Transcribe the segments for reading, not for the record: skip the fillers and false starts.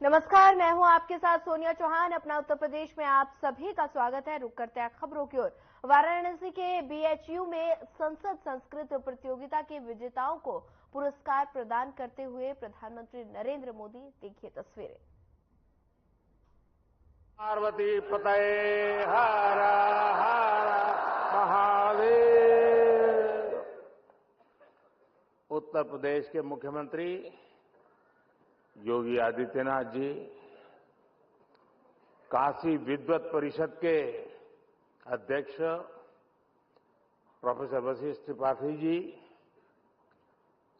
नमस्कार, मैं हूं आपके साथ सोनिया चौहान। अपना उत्तर प्रदेश में आप सभी का स्वागत है। रुक करते हैं खबरों की ओर। वाराणसी के बीएचयू में संसद संस्कृत प्रतियोगिता के विजेताओं को पुरस्कार प्रदान करते हुए प्रधानमंत्री नरेंद्र मोदी। देखिए तस्वीरें। पार्वती पतये हर हर महादेव। उत्तर प्रदेश के मुख्यमंत्री योगी आदित्यनाथ जी, काशी विद्वत परिषद के अध्यक्ष प्रोफेसर वशिष्ठ त्रिपाठी जी,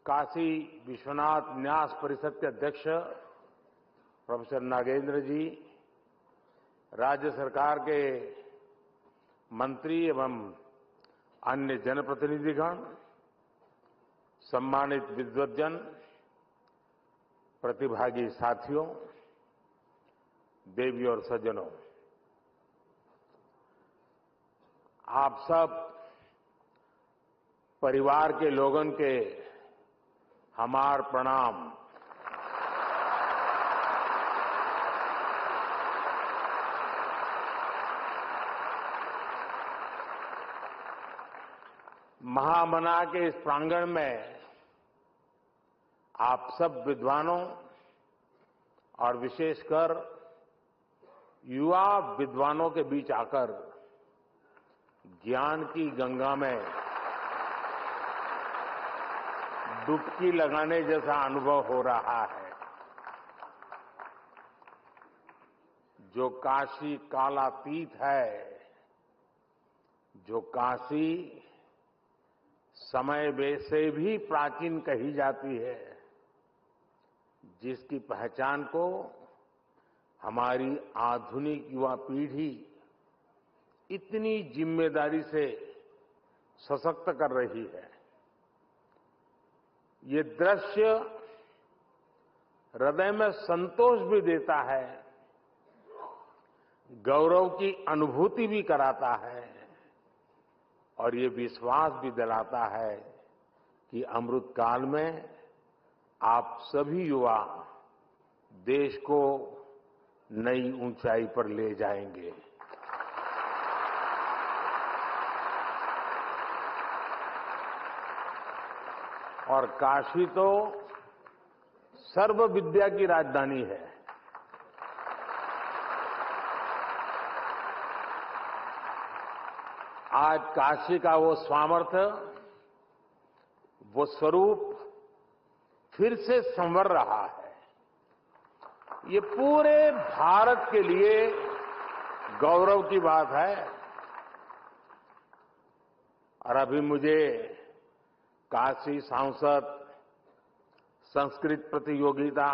काशी विश्वनाथ न्यास परिषद के अध्यक्ष प्रोफेसर नागेंद्र जी, राज्य सरकार के मंत्री एवं अन्य जनप्रतिनिधिगण, सम्मानित विद्वद्जन, प्रतिभागी साथियों, देवी और सज्जनों, आप सब परिवार के लोगन के हमार प्रणाम। महामना के इस प्रांगण में आप सब विद्वानों और विशेषकर युवा विद्वानों के बीच आकर ज्ञान की गंगा में डुबकी लगाने जैसा अनुभव हो रहा है। जो काशी कालातीत है, जो काशी समय से भी प्राचीन कही जाती है, जिसकी पहचान को हमारी आधुनिक युवा पीढ़ी इतनी जिम्मेदारी से सशक्त कर रही है, ये दृश्य हृदय में संतोष भी देता है, गौरव की अनुभूति भी कराता है और ये विश्वास भी दिलाता है कि अमृत काल में आप सभी युवा देश को नई ऊंचाई पर ले जाएंगे। और काशी तो सर्व विद्या की राजधानी है। आज काशी का वो सामर्थ्य, वो स्वरूप फिर से संवर रहा है। ये पूरे भारत के लिए गौरव की बात है। और अभी मुझे काशी सांसद संस्कृत प्रतियोगिता,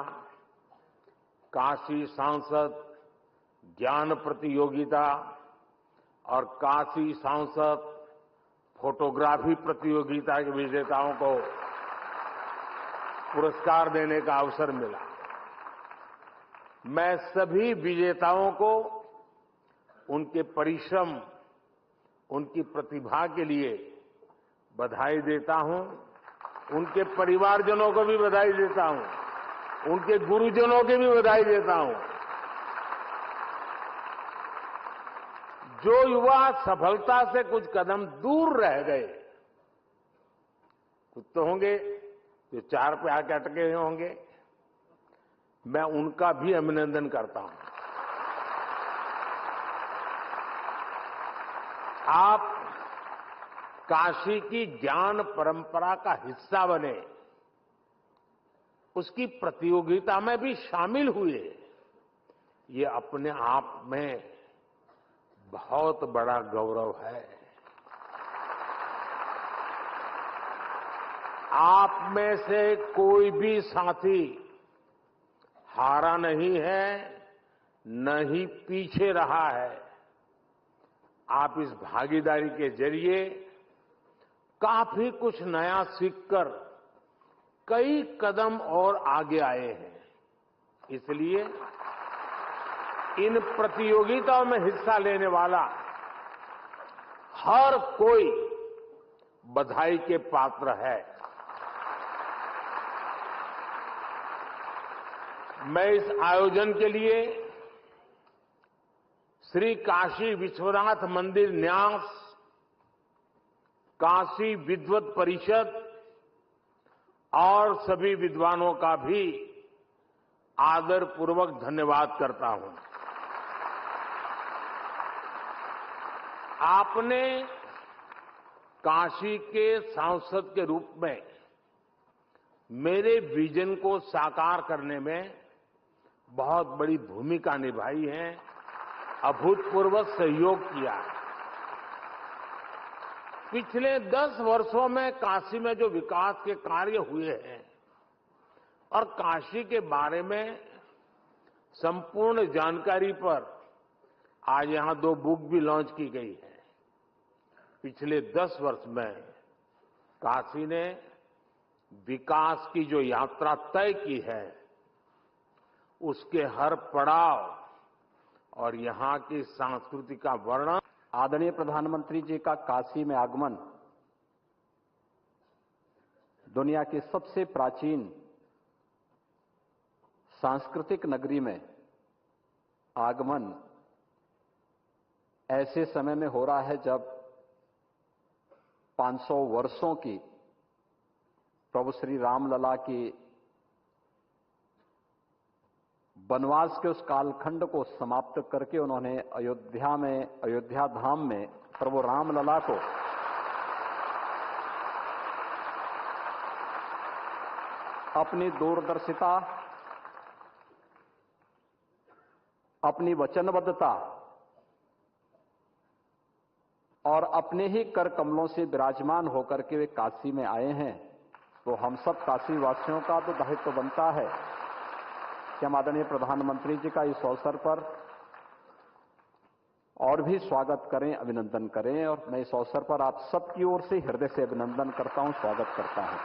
काशी सांसद ज्ञान प्रतियोगिता और काशी सांसद फोटोग्राफी प्रतियोगिता के विजेताओं को पुरस्कार देने का अवसर मिला। मैं सभी विजेताओं को उनके परिश्रम, उनकी प्रतिभा के लिए बधाई देता हूं। उनके परिवारजनों को भी बधाई देता हूं, उनके गुरुजनों की भी बधाई देता हूं। जो युवा सफलता से कुछ कदम दूर रह गए, कुछ तो होंगे जो 4 पे आके अटके हुए होंगे, मैं उनका भी अभिनंदन करता हूं। आप काशी की ज्ञान परंपरा का हिस्सा बने, उसकी प्रतियोगिता में भी शामिल हुए, ये अपने आप में बहुत बड़ा गौरव है। आप में से कोई भी साथी हारा नहीं है, न ही पीछे रहा है। आप इस भागीदारी के जरिए काफी कुछ नया सीखकर कई कदम और आगे आए हैं। इसलिए इन प्रतियोगिताओं में हिस्सा लेने वाला हर कोई बधाई के पात्र है। मैं इस आयोजन के लिए श्री काशी विश्वनाथ मंदिर न्यास, काशी विद्वत परिषद और सभी विद्वानों का भी आदरपूर्वक धन्यवाद करता हूं। आपने काशी के सांसद के रूप में मेरे विजन को साकार करने में बहुत बड़ी भूमिका निभाई है, अभूतपूर्व सहयोग किया है। पिछले 10 वर्षों में काशी में जो विकास के कार्य हुए हैं और काशी के बारे में संपूर्ण जानकारी पर आज यहां 2 बुक भी लॉन्च की गई है। पिछले 10 वर्ष में काशी ने विकास की जो यात्रा तय की है, उसके हर पड़ाव और यहां की संस्कृति का वर्णन। आदरणीय प्रधानमंत्री जी का काशी में आगमन दुनिया की सबसे प्राचीन सांस्कृतिक नगरी में आगमन ऐसे समय में हो रहा है जब 500 वर्षों की प्रभु श्री रामलला की वनवास के उस कालखंड को समाप्त करके उन्होंने अयोध्या धाम में प्रभु रामलला को अपनी दूरदर्शिता, अपनी वचनबद्धता और अपने ही कर कमलों से विराजमान होकर के वे काशी में आए हैं। तो हम सब काशी वासियों का तो दायित्व बनता है कि हम आदरणीय प्रधानमंत्री जी का इस अवसर पर और भी स्वागत करें, अभिनंदन करें। और मैं इस अवसर पर आप सबकी ओर से हृदय से अभिनंदन करता हूं, स्वागत करता हूं।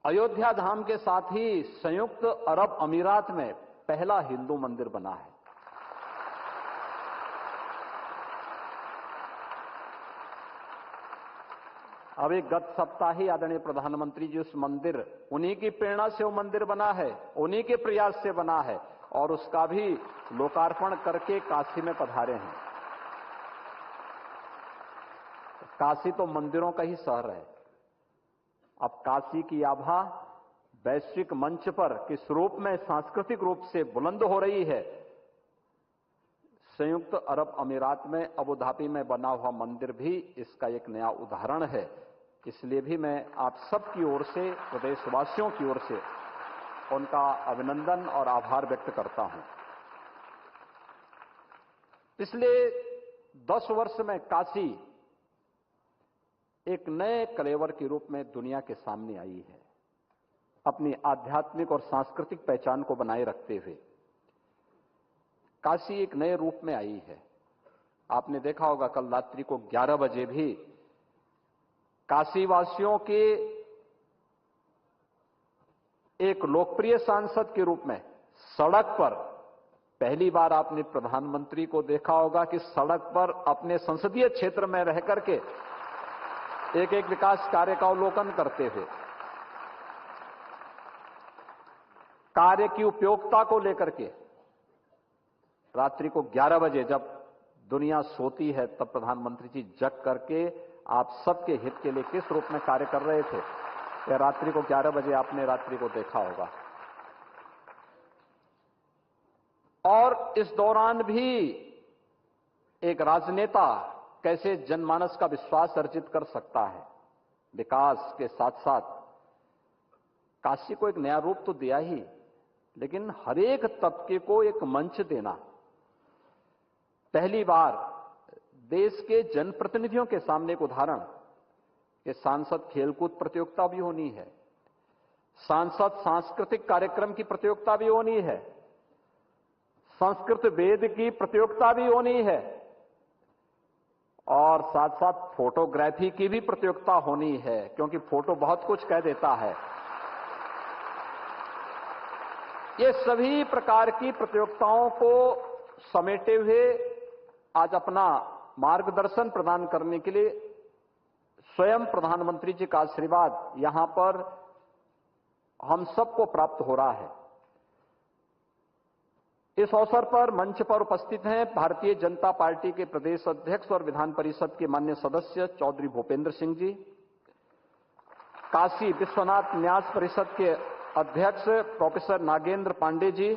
अयोध्या धाम के साथ ही संयुक्त अरब अमीरात में पहला हिंदू मंदिर बना है। अभी गत सप्ताह ही आदरणीय प्रधानमंत्री जी उस मंदिर, उन्हीं की प्रेरणा से वो मंदिर बना है, उन्हीं के प्रयास से बना है और उसका भी लोकार्पण करके काशी में पधारे हैं। काशी तो मंदिरों का ही शहर है। अब काशी की आभा वैश्विक मंच पर किस रूप में सांस्कृतिक रूप से बुलंद हो रही है। संयुक्त अरब अमीरात में अबू धाबी में बना हुआ मंदिर भी इसका एक नया उदाहरण है। इसलिए भी मैं आप सबकी ओर से, प्रदेशवासियों की ओर से उनका अभिनंदन और आभार व्यक्त करता हूं। पिछले 10 वर्ष में काशी एक नए कलेवर के रूप में दुनिया के सामने आई है, अपनी आध्यात्मिक और सांस्कृतिक पहचान को बनाए रखते हुए काशी एक नए रूप में आई है। आपने देखा होगा कल रात्रि को 11 बजे भी काशी वासियों के एक लोकप्रिय सांसद के रूप में सड़क पर पहली बार आपने प्रधानमंत्री को देखा होगा कि सड़क पर अपने संसदीय क्षेत्र में रह करके एक एक विकास कार्य का अवलोकन करते हुए, कार्य की उपयोगिता को लेकर के रात्रि को 11 बजे जब दुनिया सोती है तब प्रधानमंत्री जी जग करके आप सबके हित के लिए किस रूप में कार्य कर रहे थे, या रात्रि को 11 बजे आपने रात्रि को देखा होगा। और इस दौरान भी एक राजनेता कैसे जनमानस का विश्वास अर्जित कर सकता है। विकास के साथ साथ काशी को एक नया रूप तो दिया ही, लेकिन हर एक तबके को एक मंच देना। पहली बार देश के जनप्रतिनिधियों के सामने एक उदाहरण कि सांसद खेलकूद प्रतियोगिता भी होनी है, सांसद सांस्कृतिक कार्यक्रम की प्रतियोगिता भी होनी है, संस्कृत वेद की प्रतियोगिता भी होनी है और साथ साथ फोटोग्राफी की भी प्रतियोगिता होनी है, क्योंकि फोटो बहुत कुछ कह देता है। ये सभी प्रकार की प्रतियोगिताओं को समेटे हुए आज अपना मार्गदर्शन प्रदान करने के लिए स्वयं प्रधानमंत्री जी का आशीर्वाद यहां पर हम सबको प्राप्त हो रहा है। इस अवसर पर मंच पर उपस्थित हैं भारतीय जनता पार्टी के प्रदेश अध्यक्ष और विधान परिषद के माननीय सदस्य चौधरी भूपेंद्र सिंह जी, काशी विश्वनाथ न्यास परिषद के अध्यक्ष प्रोफेसर नागेंद्र पांडे जी,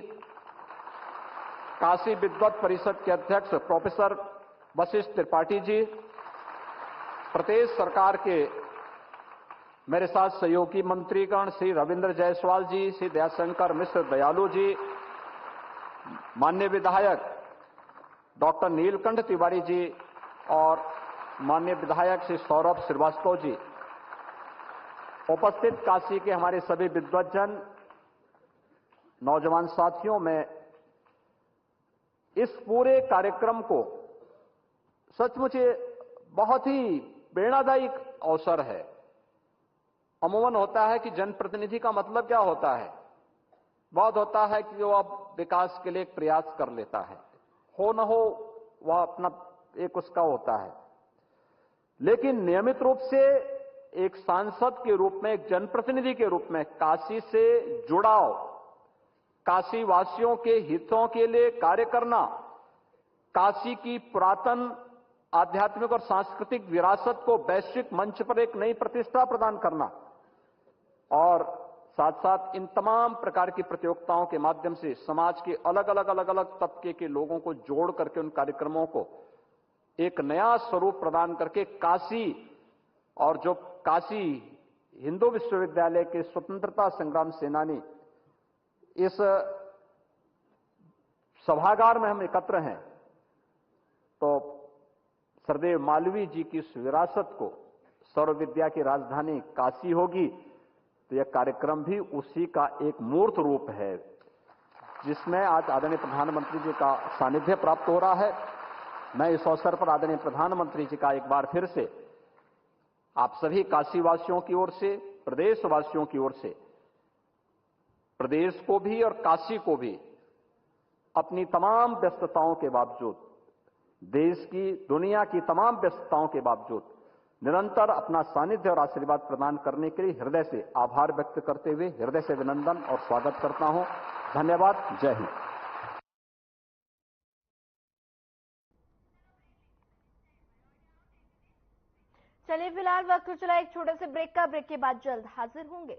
काशी विद्वत परिषद के अध्यक्ष प्रोफेसर वशिष्ठ त्रिपाठी जी, प्रदेश सरकार के मेरे साथ सहयोगी मंत्रीगण श्री रविंद्र जायसवाल जी, श्री दयाशंकर मिश्र दयालु जी, माननीय विधायक डॉक्टर नीलकंठ तिवारी जी और माननीय विधायक श्री सौरभ श्रीवास्तव जी, उपस्थित काशी के हमारे सभी विद्वज्जन, नौजवान साथियों, में इस पूरे कार्यक्रम को सचमुच बहुत ही प्रेरणादायी अवसर है। अमूमन होता है कि जनप्रतिनिधि का मतलब क्या होता है? बहुत होता है कि वो अब विकास के लिए एक प्रयास कर लेता है, हो न हो वह अपना एक उसका होता है। लेकिन नियमित रूप से एक सांसद के रूप में, एक जनप्रतिनिधि के रूप में काशी से जुड़ाव, काशी वासियों के हितों के लिए कार्य करना, काशी की पुरातन आध्यात्मिक और सांस्कृतिक विरासत को वैश्विक मंच पर एक नई प्रतिष्ठा प्रदान करना और साथ साथ इन तमाम प्रकार की प्रतियोगिताओं के माध्यम से समाज के अलग अलग तबके के लोगों को जोड़ करके उन कार्यक्रमों को एक नया स्वरूप प्रदान करके काशी और जो काशी हिंदू विश्वविद्यालय के स्वतंत्रता संग्राम सेनानी इस सभागार में हम एकत्र हैं, तो सरदेव मालवीय जी की इस विरासत को सर्व विद्या की राजधानी काशी होगी, तो यह कार्यक्रम भी उसी का एक मूर्त रूप है जिसमें आज आदरणीय प्रधानमंत्री जी का सानिध्य प्राप्त हो रहा है। मैं इस अवसर पर आदरणीय प्रधानमंत्री जी का एक बार फिर से आप सभी काशीवासियों की ओर से, प्रदेशवासियों की ओर से, प्रदेश को भी और काशी को भी अपनी तमाम व्यस्तताओं के बावजूद, देश की, दुनिया की तमाम व्यस्तताओं के बावजूद निरंतर अपना सानिध्य और आशीर्वाद प्रदान करने के लिए हृदय से आभार व्यक्त करते हुए हृदय से अभिनंदन और स्वागत करता हूं। धन्यवाद। जय हिंद। चलिए फिलहाल वक्त चला एक छोटे से ब्रेक का। ब्रेक के बाद जल्द हाजिर होंगे।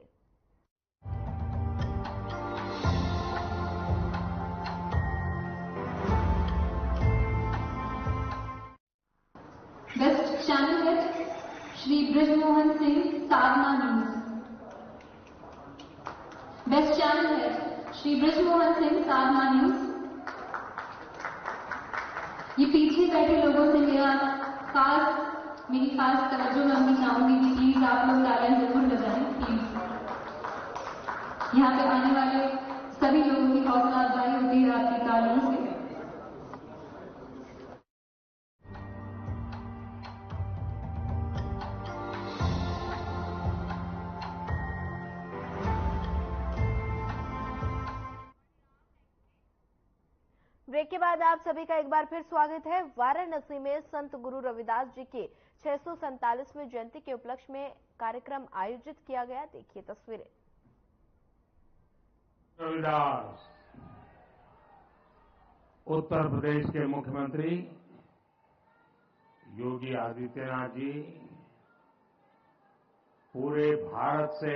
Best channel head Shri Brijmohan Singh, Sadhna news. Best channel head Shri Brijmohan Singh, Sadhna news. ये पीछे बैठे लोगों से मेरी खास तवज्जो मैं चाहूंगी कि प्लीज आप लोग तालियां जरूर बजाएं प्लीज। यहाँ पे आने वाले सभी लोगों की हौसला अफजाई होती है आपकी तालियों से। ब्रेक के बाद आप सभी का एक बार फिर स्वागत है। वाराणसी में संत गुरु रविदास जी के 647वें जयंती के उपलक्ष्य में कार्यक्रम आयोजित किया गया। देखिए तस्वीरें। रविदास उत्तर प्रदेश के मुख्यमंत्री योगी आदित्यनाथ जी पूरे भारत से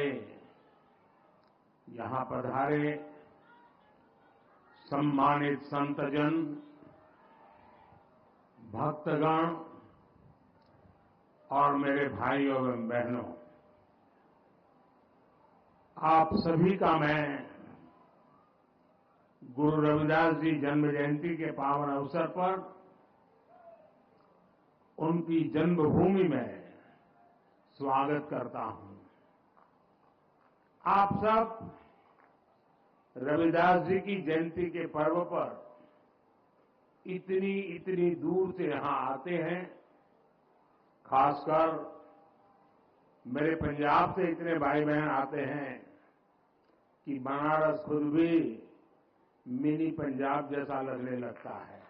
यहां पधारे। सम्मानित संतजन, भक्तगण और मेरे भाइयों एवं बहनों, आप सभी का मैं गुरु रविदास जी जन्म जयंती के पावन अवसर पर उनकी जन्मभूमि में स्वागत करता हूं। आप सब रविदास जी की जयंती के पर्व पर इतनी दूर से यहां आते हैं। खासकर मेरे पंजाब से इतने भाई बहन आते हैं कि बनारस खुद भी मिनी पंजाब जैसा लगने लगता है।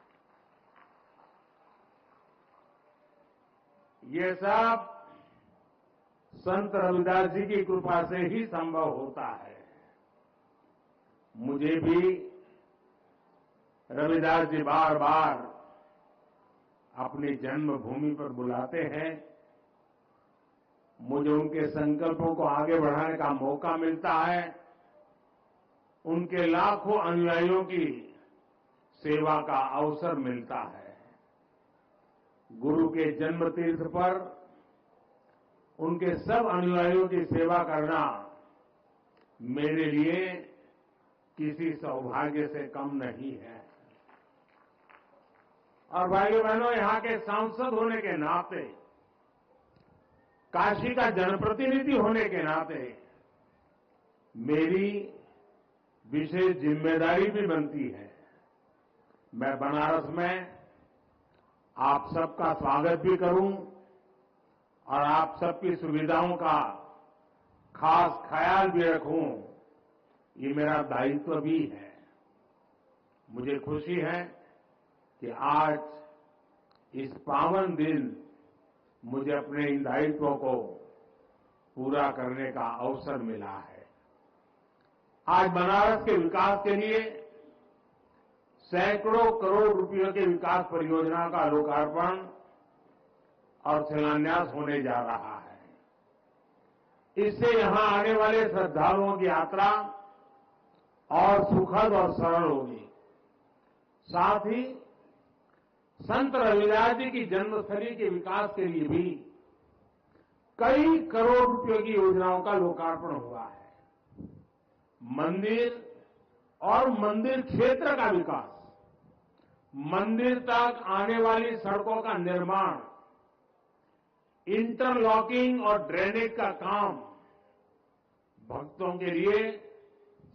ये सब संत रविदास जी की कृपा से ही संभव होता है। मुझे भी रविदास जी बार बार अपनी जन्मभूमि पर बुलाते हैं। मुझे उनके संकल्पों को आगे बढ़ाने का मौका मिलता है। उनके लाखों अनुयायियों की सेवा का अवसर मिलता है। गुरु के जन्म तीर्थ पर उनके सब अनुयायियों की सेवा करना मेरे लिए किसी सौभाग्य से कम नहीं है। और भाइयों बहनों, यहां के सांसद होने के नाते, काशी का जनप्रतिनिधि होने के नाते मेरी विशेष जिम्मेदारी भी बनती है। मैं बनारस में आप सबका स्वागत भी करूं और आप सबकी सुविधाओं का खास ख्याल भी रखूं, ये मेरा दायित्व भी है। मुझे खुशी है कि आज इस पावन दिन मुझे अपने इन दायित्वों को पूरा करने का अवसर मिला है। आज बनारस के विकास के लिए सैकड़ों करोड़ रुपयों के विकास परियोजना का लोकार्पण और शिलान्यास होने जा रहा है। इससे यहां आने वाले श्रद्धालुओं की यात्रा और सुखद और सरल होगी। साथ ही संत रविदास जी की जन्मस्थली के विकास के लिए भी कई करोड़ रुपयों की योजनाओं का लोकार्पण हुआ है। मंदिर और मंदिर क्षेत्र का विकास, मंदिर तक आने वाली सड़कों का निर्माण, इंटरलॉकिंग और ड्रेनेज का काम, भक्तों के लिए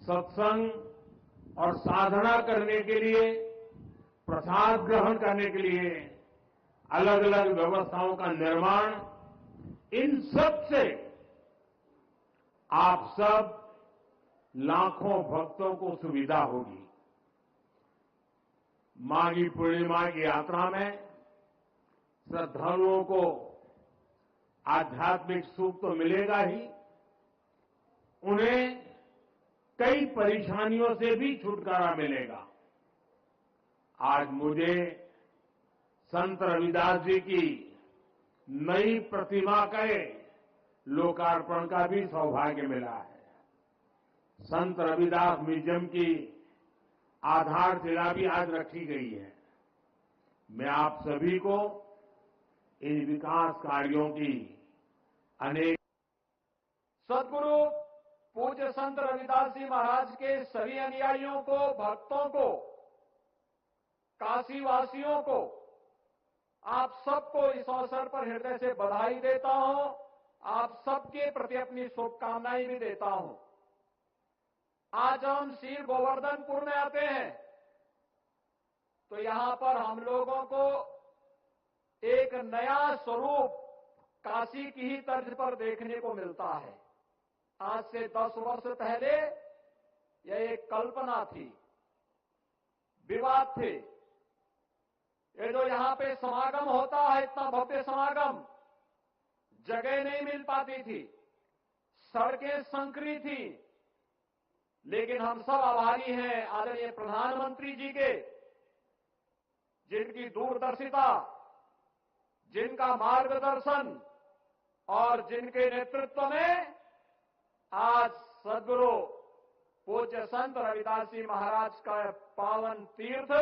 सत्संग और साधना करने के लिए, प्रसाद ग्रहण करने के लिए अलग अलग व्यवस्थाओं का निर्माण, इन सब से आप सब लाखों भक्तों को सुविधा होगी। माघी पूर्णिमा की यात्रा में श्रद्धालुओं को आध्यात्मिक सुख तो मिलेगा ही, उन्हें कई परेशानियों से भी छुटकारा मिलेगा। आज मुझे संत रविदास जी की नई प्रतिमा के लोकार्पण का भी सौभाग्य मिला है। संत रविदास म्यूजियम की आधारशिला भी आज रखी गई है। मैं आप सभी को इन विकास कार्यों की अनेक सदगुरु पूज्य संत रविदास जी महाराज के सभी अनुयायियों को, भक्तों को, काशी वासियों को, आप सबको इस अवसर पर हृदय से बधाई देता हूं। आप सबके प्रति अपनी शुभकामनाएं भी देता हूं। आज हम श्री गोवर्धनपुर में आते हैं तो यहां पर हम लोगों को एक नया स्वरूप काशी की ही तर्ज पर देखने को मिलता है। आज से 10 वर्ष पहले यह एक कल्पना थी, विवाद थे। ये जो यहां पे समागम होता है, इतना भव्य समागम, जगह नहीं मिल पाती थी, सड़कें संकरी थी। लेकिन हम सब आभारी हैं आदरणीय प्रधानमंत्री जी के, जिनकी दूरदर्शिता, जिनका मार्गदर्शन और जिनके नेतृत्व में आज सदगुरु पूज्य संत रविदास जी महाराज का पावन तीर्थ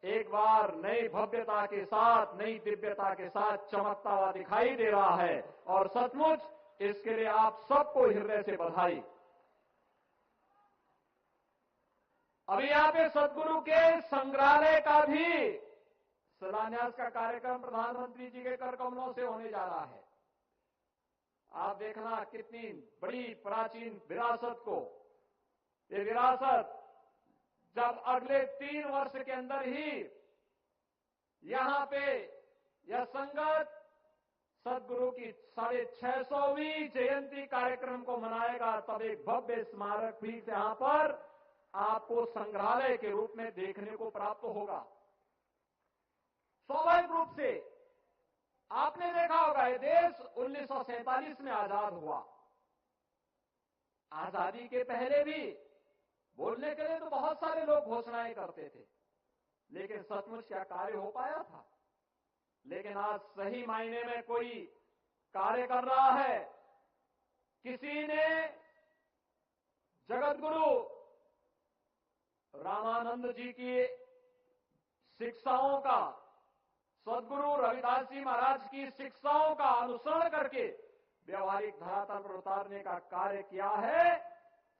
एक बार नई भव्यता के साथ, नई दिव्यता के साथ चमकता हुआ दिखाई दे रहा है। और सचमुच इसके लिए आप सबको हृदय से बधाई। अभी यहां पे सदगुरु के संग्रहालय का भी शिलान्यास का कार्यक्रम प्रधानमंत्री जी के कर कमलों से होने जा रहा है। आप देखना कितनी बड़ी प्राचीन विरासत को, ये विरासत जब अगले 3 वर्ष के अंदर ही यहां पे यह संगत सदगुरु की 650वीं जयंती कार्यक्रम को मनाएगा, तब एक भव्य स्मारक भी यहां पर आपको संग्रहालय के रूप में देखने को प्राप्त होगा। स्वाभाविक रूप से आपने देखा होगा ये देश 1947 में आजाद हुआ। आजादी के पहले भी बोलने के लिए तो बहुत सारे लोग घोषणाएं करते थे, लेकिन सचमुच क्या कार्य हो पाया था? लेकिन आज सही मायने में कोई कार्य कर रहा है। किसी ने जगतगुरु रामानंद जी की शिक्षाओं का, सदगुरु रविदास जी महाराज की शिक्षाओं का अनुसरण करके व्यवहारिक धरातल पर उतारने का कार्य किया है,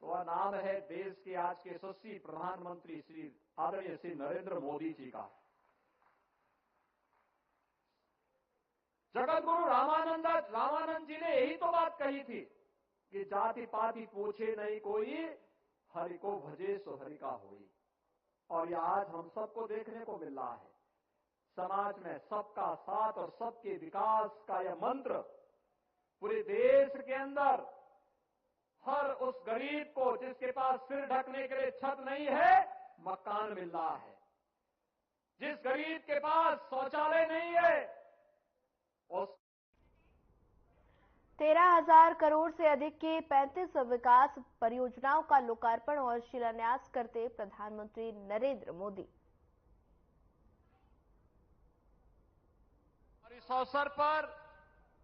तो वह नाम है देश के आज के यशस्वी प्रधानमंत्री श्री आदरणीय श्री नरेंद्र मोदी जी का। जगतगुरु रामानंद जी ने यही तो बात कही थी कि जाति पाति पूछे नहीं कोई, हरि को भजे सो हरि का होई। और यह आज हम सबको देखने को मिल रहा है। समाज में सबका साथ और सबके विकास का यह मंत्र पूरे देश के अंदर हर उस गरीब को जिसके पास सिर ढकने के लिए छत नहीं है, मकान मिल रहा है। जिस गरीब के पास शौचालय नहीं है, उस 13,000 करोड़ से अधिक की 35 विकास परियोजनाओं का लोकार्पण और शिलान्यास करते प्रधानमंत्री नरेंद्र मोदी। और इस अवसर पर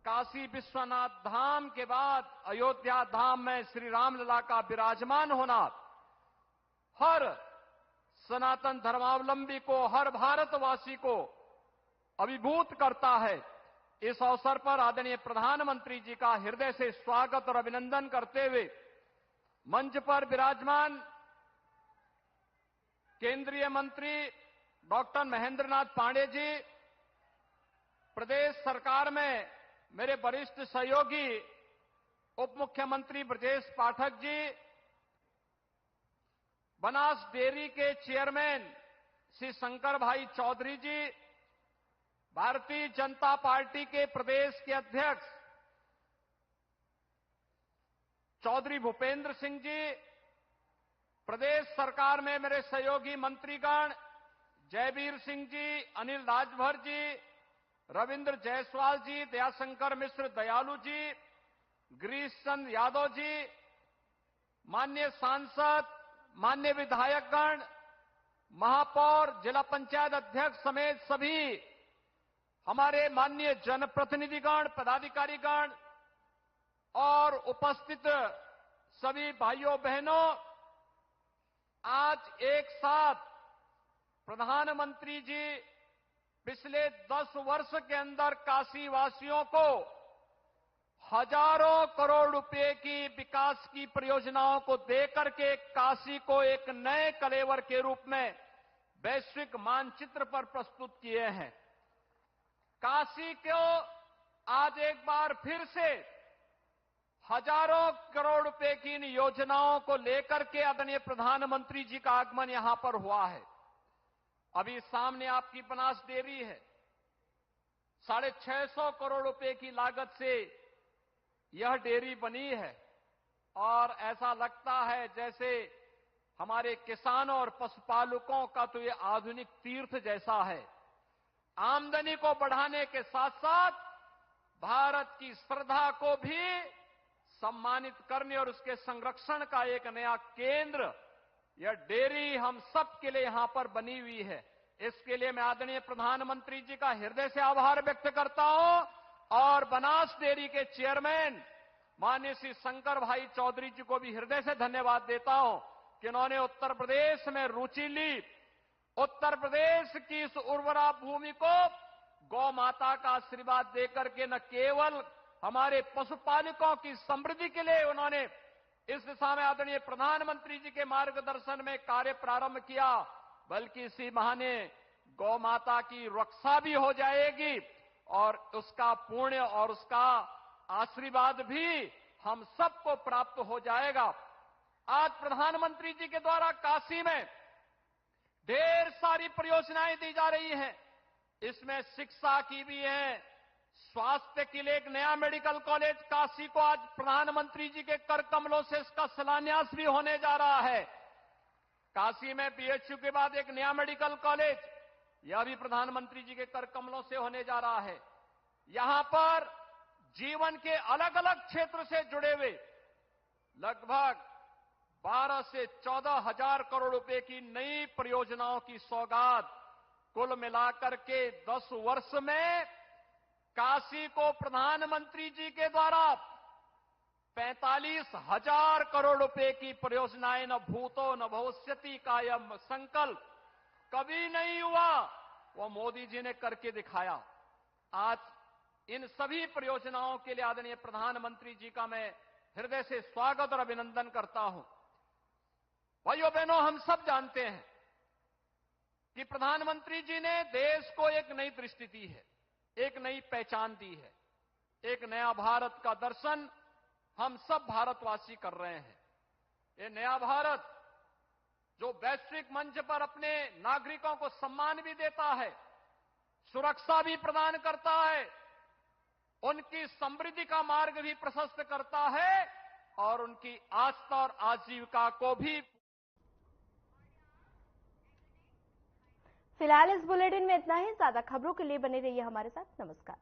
काशी विश्वनाथ धाम के बाद अयोध्या धाम में श्री रामलला का विराजमान होना हर सनातन धर्मावलंबी को, हर भारतवासी को अभिभूत करता है। इस अवसर पर आदरणीय प्रधानमंत्री जी का हृदय से स्वागत और अभिनंदन करते हुए मंच पर विराजमान केंद्रीय मंत्री डॉक्टर महेंद्र नाथ पांडेय जी, प्रदेश सरकार में मेरे वरिष्ठ सहयोगी उप मुख्यमंत्री ब्रजेश पाठक जी, बनास डेयरी के चेयरमैन श्री शंकर भाई चौधरी जी, भारतीय जनता पार्टी के प्रदेश के अध्यक्ष चौधरी भूपेंद्र सिंह जी, प्रदेश सरकार में मेरे सहयोगी मंत्रीगण जयवीर सिंह जी, अनिल राजभर जी, रविंद्र जायसवाल जी, दयाशंकर मिश्र दयालु जी, गिरीश चंद यादव जी, माननीय सांसद, माननीय विधायकगण, महापौर, जिला पंचायत अध्यक्ष समेत सभी हमारे माननीय जनप्रतिनिधिगण, पदाधिकारीगण और उपस्थित सभी भाइयों बहनों, आज एक साथ प्रधानमंत्री जी पिछले 10 वर्ष के अंदर काशी वासियों को हजारों करोड़ रुपए की विकास की परियोजनाओं को देकर के काशी को एक नए कलेवर के रूप में वैश्विक मानचित्र पर प्रस्तुत किए हैं। काशी को आज एक बार फिर से हजारों करोड़ रुपए की इन योजनाओं को लेकर के आदरणीय प्रधानमंत्री जी का आगमन यहां पर हुआ है। अभी सामने आपकी बनास डेयरी है, 650 करोड़ रुपए की लागत से यह डेयरी बनी है और ऐसा लगता है जैसे हमारे किसानों और पशुपालकों का तो ये आधुनिक तीर्थ जैसा है। आमदनी को बढ़ाने के साथ साथ भारत की श्रद्धा को भी सम्मानित करने और उसके संरक्षण का एक नया केंद्र यह डेयरी हम सब के लिए यहां पर बनी हुई है। इसके लिए मैं आदरणीय प्रधानमंत्री जी का हृदय से आभार व्यक्त करता हूं और बनास डेयरी के चेयरमैन माननीय श्री शंकर भाई चौधरी जी को भी हृदय से धन्यवाद देता हूं कि उन्होंने उत्तर प्रदेश में रुचि ली। उत्तर प्रदेश की इस उर्वरा भूमि को गौ माता का आशीर्वाद देकर के न केवल हमारे पशुपालकों की समृद्धि के लिए उन्होंने इस दिशा में आदरणीय प्रधानमंत्री जी के मार्गदर्शन में कार्य प्रारंभ किया, बल्कि इसी बहाने गौ माता की रक्षा भी हो जाएगी और उसका पुण्य और उसका आशीर्वाद भी हम सबको प्राप्त हो जाएगा। आज प्रधानमंत्री जी के द्वारा काशी में ढेर सारी परियोजनाएं दी जा रही हैं। इसमें शिक्षा की भी है, स्वास्थ्य के लिए एक नया मेडिकल कॉलेज काशी को आज प्रधानमंत्री जी के कर कमलों से इसका शिलान्यास भी होने जा रहा है। काशी में बीएचयू के बाद एक नया मेडिकल कॉलेज, यह भी प्रधानमंत्री जी के कर कमलों से होने जा रहा है। यहां पर जीवन के अलग अलग क्षेत्र से जुड़े हुए लगभग 12 से 14 हजार करोड़ रुपए की नई परियोजनाओं की सौगात कुल मिलाकर के 10 वर्ष में काशी को प्रधानमंत्री जी के द्वारा 45,000 करोड़ रुपए की परियोजनाएं न भूतो न भविष्यति का यह संकल्प कभी नहीं हुआ, वो मोदी जी ने करके दिखाया। आज इन सभी परियोजनाओं के लिए आदरणीय प्रधानमंत्री जी का मैं हृदय से स्वागत और अभिनंदन करता हूं। भाइयों बहनों, हम सब जानते हैं कि प्रधानमंत्री जी ने देश को एक नई दृष्टि दी है, एक नई पहचान दी है, एक नया भारत का दर्शन हम सब भारतवासी कर रहे हैं। ये नया भारत जो वैश्विक मंच पर अपने नागरिकों को सम्मान भी देता है, सुरक्षा भी प्रदान करता है, उनकी समृद्धि का मार्ग भी प्रशस्त करता है और उनकी आस्था और आजीविका को भी। फिलहाल इस बुलेटिन में इतना ही। ज्यादा खबरों के लिए बने रहिए हमारे साथ। नमस्कार।